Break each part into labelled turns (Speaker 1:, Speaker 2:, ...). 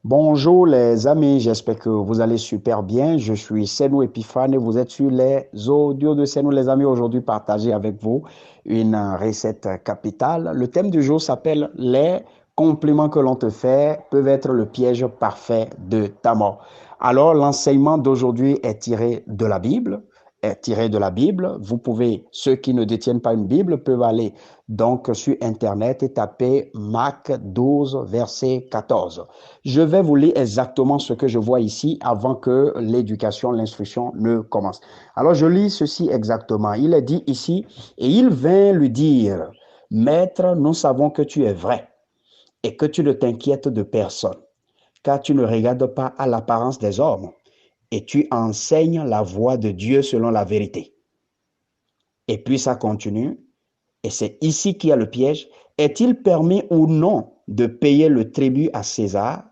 Speaker 1: Bonjour les amis, j'espère que vous allez super bien. Je suis Senou Epiphane et vous êtes sur les audios de Senou les amis. Aujourd'hui, partager avec vous une recette capitale. Le thème du jour s'appelle les compliments que l'on te fait peuvent être le piège parfait de ta mort. Alors, l'enseignement d'aujourd'hui est tiré de la Bible. Est tiré de la Bible. Vous pouvez, ceux qui ne détiennent pas une Bible peuvent aller donc sur Internet et taper Marc 12, verset 14. Je vais vous lire exactement ce que je vois ici avant que l'éducation, l'instruction ne commence. Alors, je lis ceci exactement. Il est dit ici, et il vint lui dire, Maître, nous savons que tu es vrai et que tu ne t'inquiètes de personne, car tu ne regardes pas à l'apparence des hommes et tu enseignes la voie de Dieu selon la vérité. Et puis ça continue, et c'est ici qu'il y a le piège. Est-il permis ou non de payer le tribut à César?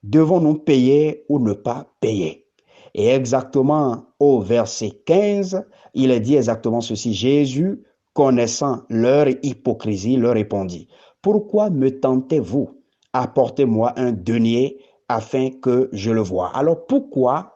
Speaker 1: Devons-nous payer ou ne pas payer? Et exactement au verset 15, il est dit exactement ceci. Jésus, connaissant leur hypocrisie, leur répondit, pourquoi me tentez-vous? Apportez-moi un denier afin que je le voie. Alors pourquoi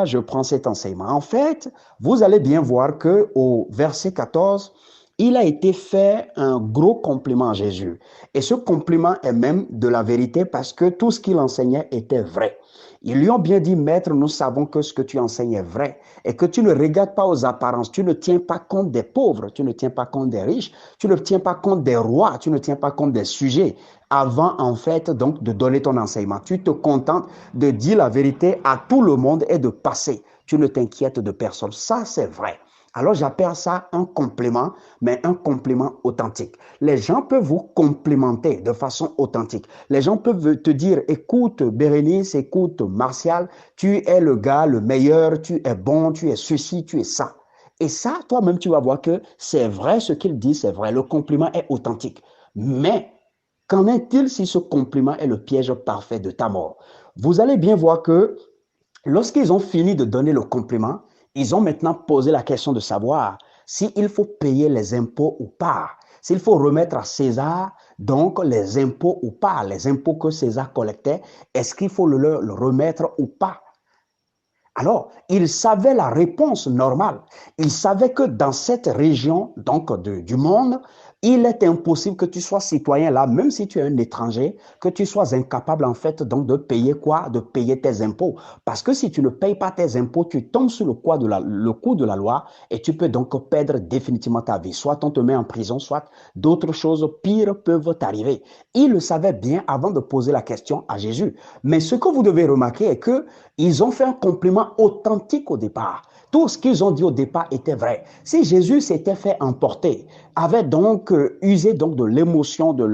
Speaker 1: je prends cet enseignement? En fait, vous allez bien voir que au verset 14, il a été fait un gros compliment à Jésus. Et ce compliment est même de la vérité parce que tout ce qu'il enseignait était vrai. Ils lui ont bien dit, Maître, nous savons que ce que tu enseignes est vrai et que tu ne regardes pas aux apparences, tu ne tiens pas compte des pauvres, tu ne tiens pas compte des riches, tu ne tiens pas compte des rois, tu ne tiens pas compte des sujets avant en fait donc de donner ton enseignement. Tu te contentes de dire la vérité à tout le monde et de passer. Tu ne t'inquiètes de personne. Ça, c'est vrai. Alors j'appelle ça un complément, mais un complément authentique. Les gens peuvent vous complémenter de façon authentique. Les gens peuvent te dire, écoute Bérénice, écoute Martial, tu es le gars le meilleur, tu es bon, tu es ceci, tu es ça. Et ça, toi-même, tu vas voir que c'est vrai ce qu'il dit, c'est vrai. Le compliment est authentique. Mais qu'en est-il si ce compliment est le piège parfait de ta mort? Vous allez bien voir que lorsqu'ils ont fini de donner le compliment, ils ont maintenant posé la question de savoir s'il faut payer les impôts ou pas, s'il faut remettre à César donc les impôts ou pas, les impôts que César collectait, est-ce qu'il faut le remettre ou pas? Alors, il savait la réponse normale. Il savait que dans cette région donc du monde, il est impossible que tu sois citoyen là, même si tu es un étranger, que tu sois incapable en fait donc de payer quoi? De payer tes impôts. Parce que si tu ne payes pas tes impôts, tu tombes sous le coup de la loi et tu peux donc perdre définitivement ta vie. Soit on te met en prison, soit d'autres choses pires peuvent t'arriver. Il le savait bien avant de poser la question à Jésus. Mais ce que vous devez remarquer est que ils ont fait un compliment authentique au départ. Tout ce qu'ils ont dit au départ était vrai. Si Jésus s'était fait emporter, avait donc usé donc de l'émotion de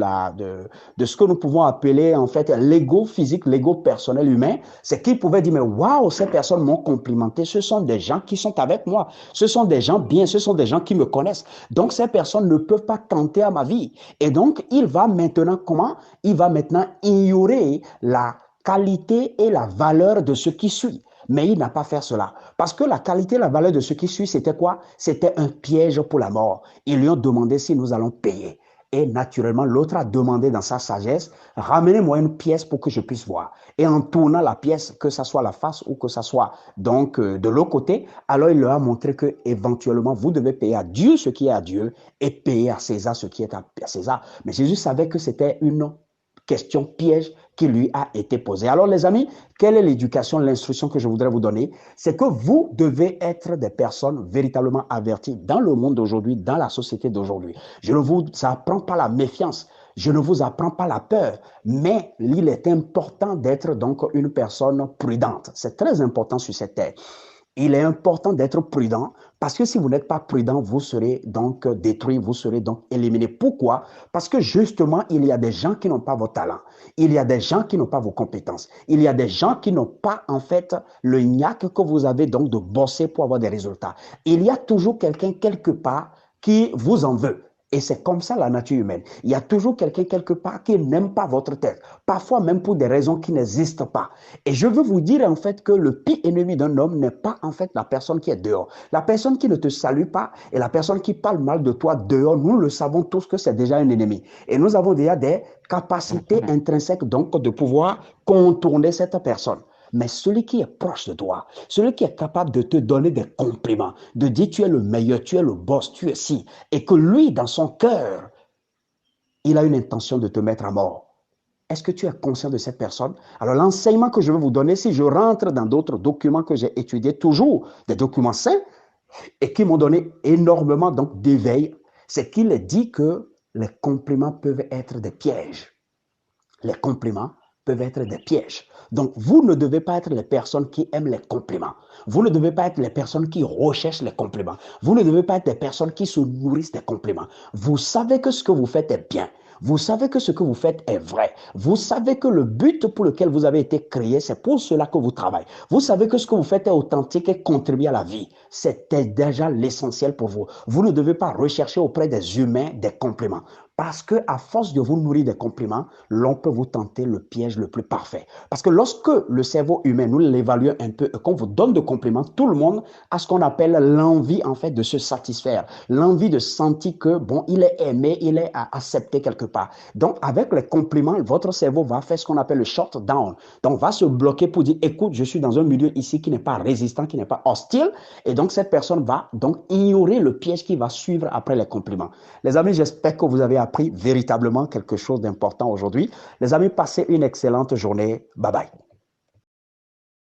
Speaker 1: ce que nous pouvons appeler en fait l'ego physique, l'ego personnel humain, c'est qu'il pouvait dire mais waouh, ces personnes m'ont complimenté, ce sont des gens qui sont avec moi, ce sont des gens bien, ce sont des gens qui me connaissent. Donc ces personnes ne peuvent pas tenter à ma vie. Et donc il va maintenant comment? Il va maintenant ignorer la qualité et la valeur de ce qui suit. Mais il n'a pas fait cela. Parce que la qualité et la valeur de ce qui suit, c'était quoi? C'était un piège pour la mort. Ils lui ont demandé si nous allons payer. Et naturellement, l'autre a demandé dans sa sagesse, ramenez-moi une pièce pour que je puisse voir. Et en tournant la pièce, que ce soit la face ou que ce soit donc de l'autre côté, alors il leur a montré que éventuellement vous devez payer à Dieu ce qui est à Dieu et payer à César ce qui est à César. Mais Jésus savait que c'était une question piège qui lui a été posée. Alors les amis, quelle est l'éducation, l'instruction que je voudrais vous donner? C'est que vous devez être des personnes véritablement averties dans le monde d'aujourd'hui, dans la société d'aujourd'hui. Je ne vous apprends pas la méfiance, je ne vous apprends pas la peur, mais il est important d'être donc une personne prudente. C'est très important sur cette terre. Il est important d'être prudent parce que si vous n'êtes pas prudent, vous serez donc détruit, vous serez donc éliminé. Pourquoi? Parce que justement, il y a des gens qui n'ont pas vos talents. Il y a des gens qui n'ont pas vos compétences. Il y a des gens qui n'ont pas en fait le gnaque que vous avez donc de bosser pour avoir des résultats. Il y a toujours quelqu'un quelque part qui vous en veut. Et c'est comme ça la nature humaine. Il y a toujours quelqu'un quelque part qui n'aime pas votre tête, parfois même pour des raisons qui n'existent pas. Et je veux vous dire en fait que le pire ennemi d'un homme n'est pas en fait la personne qui est dehors. La personne qui ne te salue pas et la personne qui parle mal de toi dehors, nous le savons tous que c'est déjà un ennemi. Et nous avons déjà des capacités intrinsèques donc de pouvoir contourner cette personne. Mais celui qui est proche de toi, celui qui est capable de te donner des compliments, de dire tu es le meilleur, tu es le boss, tu es ci, et que lui, dans son cœur, il a une intention de te mettre à mort. Est-ce que tu es conscient de cette personne? Alors l'enseignement que je vais vous donner, si je rentre dans d'autres documents que j'ai étudiés, toujours des documents sains, et qui m'ont donné énormément donc d'éveil, c'est qu'il est dit que les compliments peuvent être des pièges. Les compliments peuvent être des pièges. Donc, vous ne devez pas être les personnes qui aiment les compliments. Vous ne devez pas être les personnes qui recherchent les compliments. Vous ne devez pas être des personnes qui se nourrissent des compliments. Vous savez que ce que vous faites est bien. Vous savez que ce que vous faites est vrai. Vous savez que le but pour lequel vous avez été créé, c'est pour cela que vous travaillez. Vous savez que ce que vous faites est authentique et contribue à la vie. C'était déjà l'essentiel pour vous. Vous ne devez pas rechercher auprès des humains des compliments. Parce que à force de vous nourrir des compliments, l'on peut vous tenter le piège le plus parfait. Parce que lorsque le cerveau humain, nous l'évaluons un peu, qu'on vous donne de compliments, tout le monde a ce qu'on appelle l'envie en fait de se satisfaire, l'envie de sentir que bon, il est aimé, il est accepté quelque part. Donc avec les compliments, votre cerveau va faire ce qu'on appelle le shutdown. Donc va se bloquer pour dire, écoute, je suis dans un milieu ici qui n'est pas résistant, qui n'est pas hostile, et donc cette personne va donc ignorer le piège qui va suivre après les compliments. Les amis, j'espère que vous avez appris véritablement quelque chose d'important aujourd'hui. Les amis, passez une excellente journée. Bye bye.